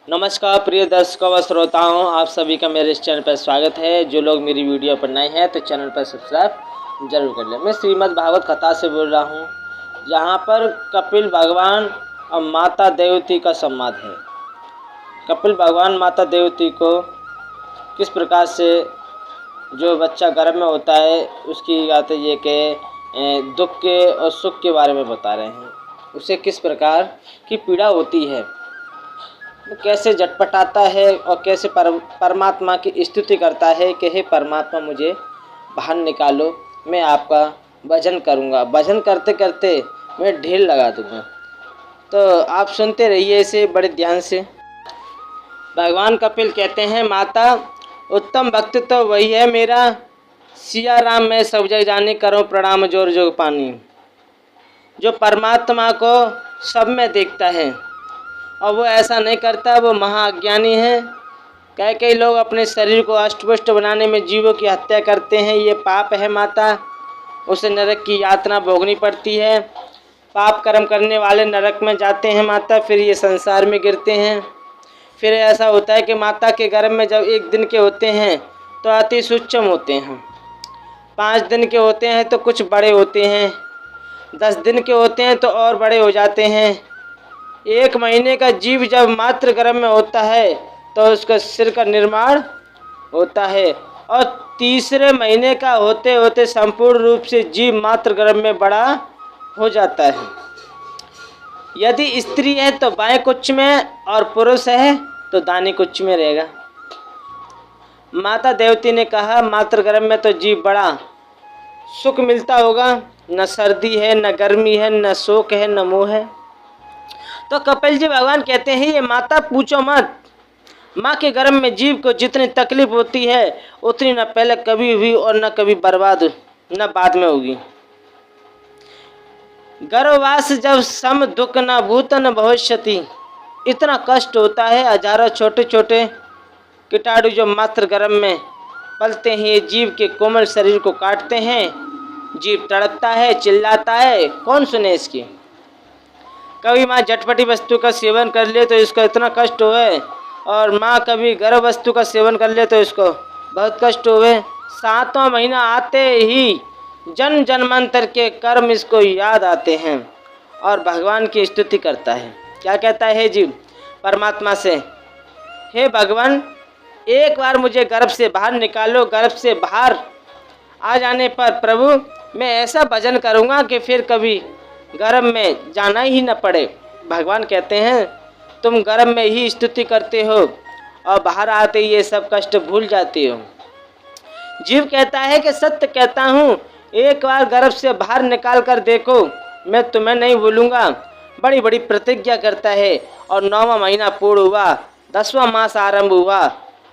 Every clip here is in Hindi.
नमस्कार प्रिय दर्शकों व श्रोताओं, आप सभी का मेरे इस चैनल पर स्वागत है। जो लोग मेरी वीडियो पर नए हैं तो चैनल पर सब्सक्राइब जरूर कर लें। मैं श्रीमद् भागवत कथा से बोल रहा हूँ, जहाँ पर कपिल भगवान और माता देवती का संवाद है। कपिल भगवान माता देवती को किस प्रकार से जो बच्चा गर्भ में होता है उसकी बातें ये कि दुख के और सुख के बारे में बता रहे हैं। उसे किस प्रकार की पीड़ा होती है, कैसे झटपटाता है और कैसे परमात्मा की स्तुति करता है कि हे परमात्मा मुझे बाहर निकालो, मैं आपका भजन करूँगा, भजन करते करते मैं ढेर लगा दूँगा। तो आप सुनते रहिए इसे बड़े ध्यान से। भगवान कपिल कहते हैं, माता उत्तम भक्त तो वही है मेरा, सिया राम मैं सब जग जाने करो प्रणाम जोर जोग पानी। जो परमात्मा को सब में देखता है और वो ऐसा नहीं करता, वो महाअज्ञानी है। कई लोग अपने शरीर को अष्टपुष्ट बनाने में जीवों की हत्या करते हैं, ये पाप है माता। उसे नरक की यातना भोगनी पड़ती है। पाप कर्म करने वाले नरक में जाते हैं माता, फिर ये संसार में गिरते हैं। फिर ऐसा होता है कि माता के गर्भ में जब 1 दिन के होते हैं तो अति सूक्ष्म होते हैं, 5 दिन के होते हैं तो कुछ बड़े होते हैं, 10 दिन के होते हैं तो और बड़े हो जाते हैं। 1 महीने का जीव जब मातृ गर्भ में होता है तो उसका सिर का निर्माण होता है, और 3रे महीने का होते होते संपूर्ण रूप से जीव मातृ गर्भ में बड़ा हो जाता है। यदि स्त्री है तो बाएं कुच्छ में और पुरुष है तो दाहिने कुच्छ में रहेगा। माता देवती ने कहा, मातृ गर्भ में तो जीव बड़ा सुख मिलता होगा, न सर्दी है, न गर्मी है, न शोक है, न मोह है। तो कपिल जी भगवान कहते हैं, ये माता पूछो मत। माँ के गर्भ में जीव को जितनी तकलीफ होती है उतनी न पहले कभी हुई और न कभी बर्बाद न बाद में होगी। गर्भवास जब सम दुख न भूत न भविष्यति, इतना कष्ट होता है। हजारों छोटे छोटे कीटाणु जो मातृ गर्भ में पलते हैं, ये जीव के कोमल शरीर को काटते हैं। जीव तड़पता है, चिल्लाता है, कौन सुने इसकी। कभी माँ झटपटी वस्तु का सेवन कर ले तो इसको इतना कष्ट होए, और माँ कभी गर्भ वस्तु का सेवन कर ले तो इसको बहुत कष्ट होए। 7वां महीना आते ही जन्म जन्मांतर के कर्म इसको याद आते हैं और भगवान की स्तुति करता है। क्या कहता है जीव परमात्मा से, हे भगवान एक बार मुझे गर्भ से बाहर निकालो। गर्भ से बाहर आ जाने पर प्रभु मैं ऐसा भजन करूँगा कि फिर कभी गर्भ में जाना ही न पड़े। भगवान कहते हैं, तुम गर्भ में ही स्तुति करते हो और बाहर आते ही ये सब कष्ट भूल जाते हो। जीव कहता है कि सत्य कहता हूँ, एक बार गर्भ से बाहर निकाल कर देखो, मैं तुम्हें नहीं भूलूंगा। बड़ी बड़ी प्रतिज्ञा करता है, और 9वां महीना पूर्ण हुआ, 10वां मास आरंभ हुआ,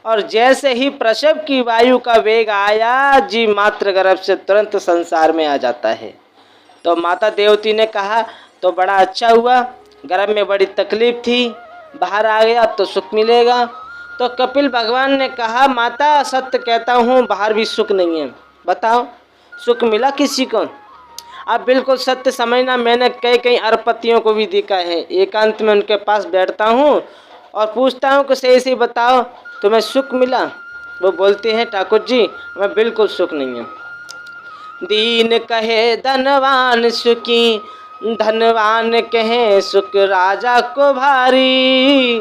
और जैसे ही प्रसव की वायु का वेग आया, जीव मातृ गर्भ से तुरंत संसार में आ जाता है। तो माता देवती ने कहा, तो बड़ा अच्छा हुआ, गर्भ में बड़ी तकलीफ थी, बाहर आ गया अब तो सुख मिलेगा। तो कपिल भगवान ने कहा, माता सत्य कहता हूँ बाहर भी सुख नहीं है, बताओ सुख मिला किसी को। अब बिल्कुल सत्य समझना, मैंने कई अरबपतियों को भी देखा है। एकांत में उनके पास बैठता हूँ और पूछता हूँ कि सही सही बताओ तुम्हें सुख मिला। वो बोलते हैं, ठाकुर जी मैं बिल्कुल सुख नहीं है। दीन कहे धनवान सुखी, धनवान कहे सुख राजा को भारी।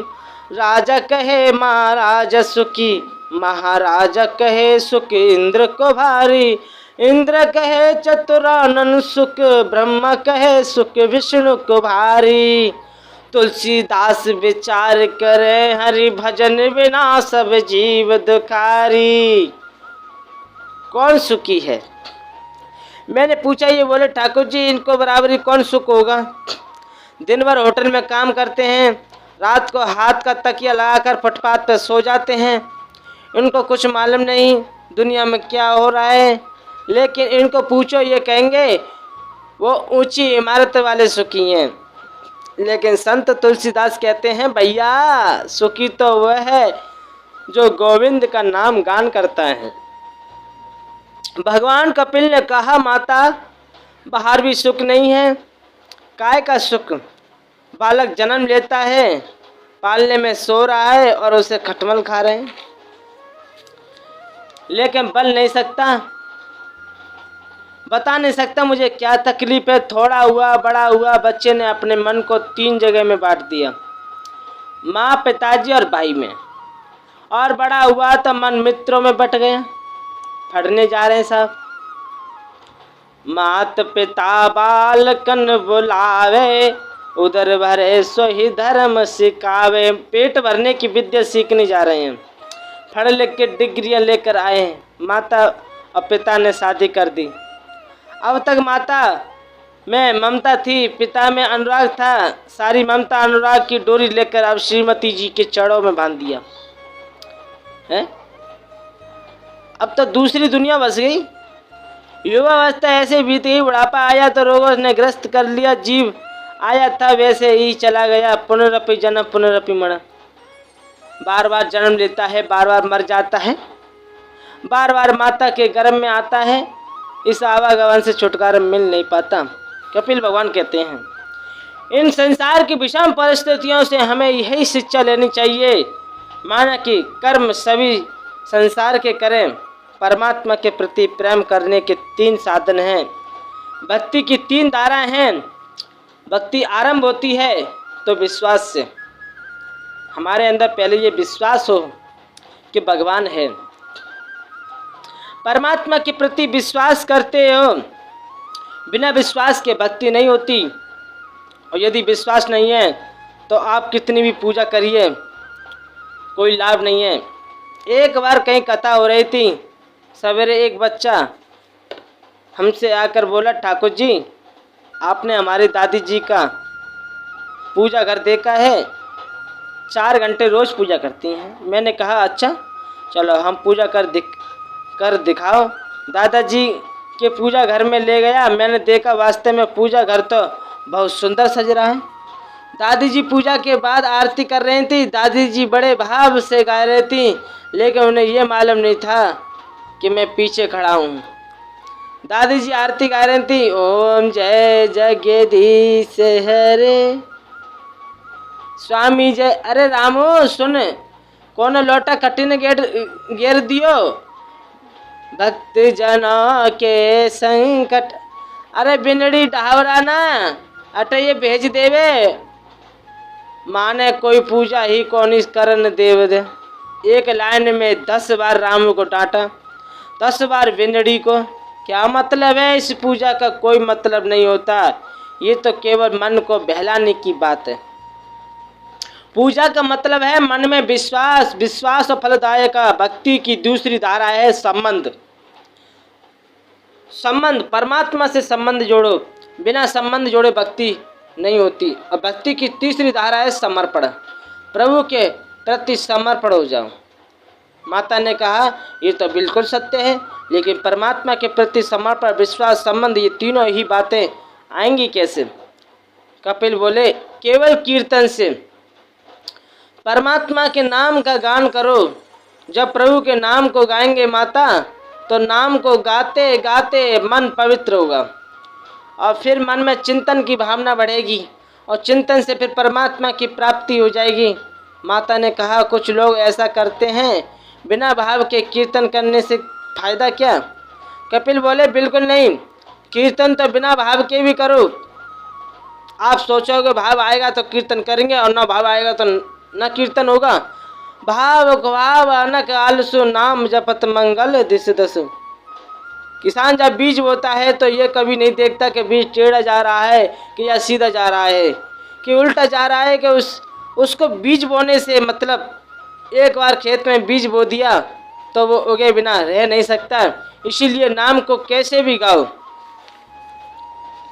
राजा कहे महाराज सुखी, महाराजा कहे सुख इंद्र को भारी। इंद्र कहे चतुरानन सुख, ब्रह्मा कहे सुख विष्णु को भारी। तुलसीदास विचार करे, हरि भजन बिना सब जीव दुखारी। कौन सुखी है? मैंने पूछा, ये बोले ठाकुर जी इनको बराबरी कौन सुख होगा। दिन भर होटल में काम करते हैं, रात को हाथ का तकिया लगाकर फुटपाथ पर सो जाते हैं। इनको कुछ मालूम नहीं दुनिया में क्या हो रहा है, लेकिन इनको पूछो ये कहेंगे वो ऊंची इमारत वाले सुखी हैं। लेकिन संत तुलसीदास कहते हैं, भैया सुखी तो वह है जो गोविंद का नाम गान करता है। भगवान कपिल ने कहा, माता बाहर भी सुख नहीं है। काय का सुख? बालक जन्म लेता है, पालने में सो रहा है और उसे खटमल खा रहे हैं, लेकिन बल नहीं सकता, बता नहीं सकता मुझे क्या तकलीफ है। थोड़ा हुआ बड़ा हुआ, बच्चे ने अपने मन को 3 जगह में बांट दिया, माँ, पिताजी और भाई में। और बड़ा हुआ तो मन मित्रों में बट गया। पढ़ने जा रहे हैं साहब। मात पिता बालकन बुलावे, उधर भरे सो ही धर्म सिखावे। पेट भरने की विद्या सीखने जा रहे हैं, पढ़ लिख के डिग्रियां लेकर आए हैं। माता और पिता ने शादी कर दी। अब तक माता में ममता थी, पिता में अनुराग था। सारी ममता अनुराग की डोरी लेकर अब श्रीमती जी के चरणों में बांध दिया है। अब तो दूसरी दुनिया बस गई। युवावस्था ऐसे बीत गई, बुढ़ापा आया तो रोगों ने ग्रस्त कर लिया। जीव आया था वैसे ही चला गया। पुनरपि जन्म पुनरपि मरण, बार बार जन्म लेता है, बार बार मर जाता है, बार बार माता के गर्भ में आता है। इस आवागमन से छुटकारा मिल नहीं पाता। कपिल भगवान कहते हैं, इन संसार की विषम परिस्थितियों से हमें यही शिक्षा लेनी चाहिए, माना कि कर्म सभी संसार के करें। परमात्मा के प्रति प्रेम करने के 3 साधन हैं। भक्ति की 3 धाराएं हैं। भक्ति आरंभ होती है तो विश्वास से। हमारे अंदर पहले ये विश्वास हो कि भगवान है। परमात्मा के प्रति विश्वास करते हो, बिना विश्वास के भक्ति नहीं होती। और यदि विश्वास नहीं है तो आप कितनी भी पूजा करिए, कोई लाभ नहीं है। एक बार कहीं कथा हो रही थी, सवेरे एक बच्चा हमसे आकर बोला, ठाकुर जी आपने हमारी दादी जी का पूजा घर देखा है, 4 घंटे रोज़ पूजा करती हैं। मैंने कहा अच्छा चलो हम पूजा कर दिखाओ। दादाजी के पूजा घर में ले गया। मैंने देखा वास्तव में पूजा घर तो बहुत सुंदर सज रहा है। दादी जी पूजा के बाद आरती कर रही थी। दादी जी बड़े भाव से गा रही थी, लेकिन उन्हें यह मालूम नहीं था कि मैं पीछे खड़ा हूँ। दादी जी आरती गा रही थी, ओम जय जगदीश हरे स्वामी जय। अरे रामो सुन, कौन लोटा कटिन गेर दियो, भक्त जनों के संकट। अरे बिनड़ी ढावरा ना अटे ये भेज देवे, माने कोई पूजा ही कौन करन देव दे। एक लाइन में 10 बार राम को डांटा, 10 बार बिनड़ी को। क्या मतलब है? इस पूजा का कोई मतलब नहीं होता, ये तो केवल मन को बहलाने की बात है। पूजा का मतलब है मन में विश्वास, विश्वास और फलदायक। भक्ति की दूसरी धारा है संबंध। संबंध, परमात्मा से संबंध जोड़ो, बिना संबंध जोड़े भक्ति नहीं होती। और भक्ति की तीसरी धारा है समर्पण, प्रभु के प्रति समर्पण हो जाओ। माता ने कहा ये तो बिल्कुल सत्य है, लेकिन परमात्मा के प्रति समर्पण, विश्वास, संबंध, ये तीनों ही बातें आएंगी कैसे? कपिल बोले केवल कीर्तन से। परमात्मा के नाम का गान करो। जब प्रभु के नाम को गाएंगे माता, तो नाम को गाते गाते मन पवित्र होगा और फिर मन में चिंतन की भावना बढ़ेगी और चिंतन से फिर परमात्मा की प्राप्ति हो जाएगी। माता ने कहा कुछ लोग ऐसा करते हैं, बिना भाव के कीर्तन करने से फायदा क्या? कपिल बोले बिल्कुल नहीं, कीर्तन तो बिना भाव के भी करो। आप सोचोगे भाव आएगा तो कीर्तन करेंगे और ना भाव आएगा तो न कीर्तन होगा। भाव भाव अनक आलसु, नाम जपत मंगल दिस दसु। किसान जब बीज बोता है तो ये कभी नहीं देखता कि बीज टेढ़ा जा रहा है कि या सीधा जा रहा है कि उल्टा जा रहा है, कि उसको बीज बोने से मतलब एक बार खेत में बीज बो दिया तो वो उगे बिना रह नहीं सकता। इसीलिए नाम को कैसे भी गाओ,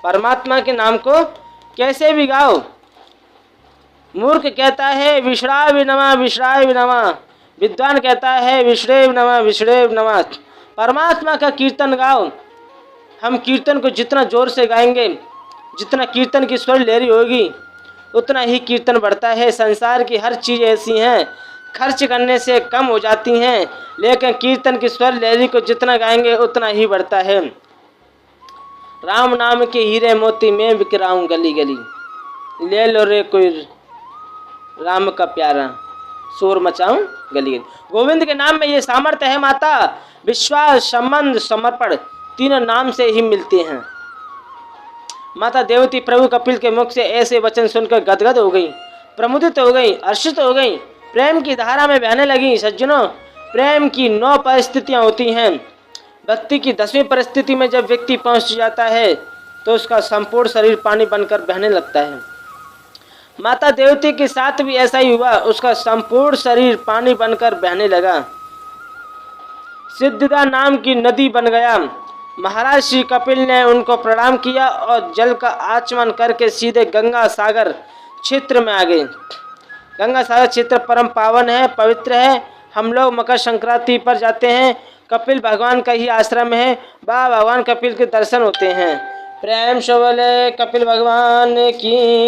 परमात्मा के नाम को कैसे भी गाओ। मूर्ख कहता है विश्राय नमः विश्राय नमः, विद्वान कहता है विश्रेव नमः विश्रेव नमः। परमात्मा का कीर्तन गाओ। हम कीर्तन को जितना जोर से गाएंगे, जितना कीर्तन की स्वर लहरी होगी, उतना ही कीर्तन बढ़ता है। संसार की हर चीज़ ऐसी हैं, खर्च करने से कम हो जाती हैं, लेकिन कीर्तन की स्वर लहरी को जितना गाएंगे उतना ही बढ़ता है। राम नाम के हीरे मोती में बिक रहा हूँ गली गली, ले लो रे कोई राम का प्यारा, शोर मचाऊं गली गली। गोविंद के नाम में ये सामर्थ्य है माता, विश्वास, संबंध, समर्पण तीनों नाम से ही मिलते हैं। माता देवती प्रभु कपिल के मुख से ऐसे वचन सुनकर गदगद हो गई, प्रमुदित हो गई, हर्षित हो गई, प्रेम की धारा में बहने लगी। सज्जनों, प्रेम की 9 परिस्थितियां होती हैं। भक्ति की 10वीं परिस्थिति में जब व्यक्ति पहुंच जाता है तो उसका संपूर्ण शरीर पानी बनकर बहने लगता है। माता देवती के साथ भी ऐसा ही हुआ, उसका संपूर्ण शरीर पानी बनकर बहने लगा, सिद्धदा नाम की नदी बन गया। महाराज श्री कपिल ने उनको प्रणाम किया और जल का आचमन करके सीधे गंगा सागर क्षेत्र में आ गए। गंगा सागर क्षेत्र परम पावन है, पवित्र है। हम लोग मकर संक्रांति पर जाते हैं, कपिल भगवान का ही आश्रम है, वहाँ भगवान कपिल के दर्शन होते हैं। प्रेम से बोले कपिल भगवान की।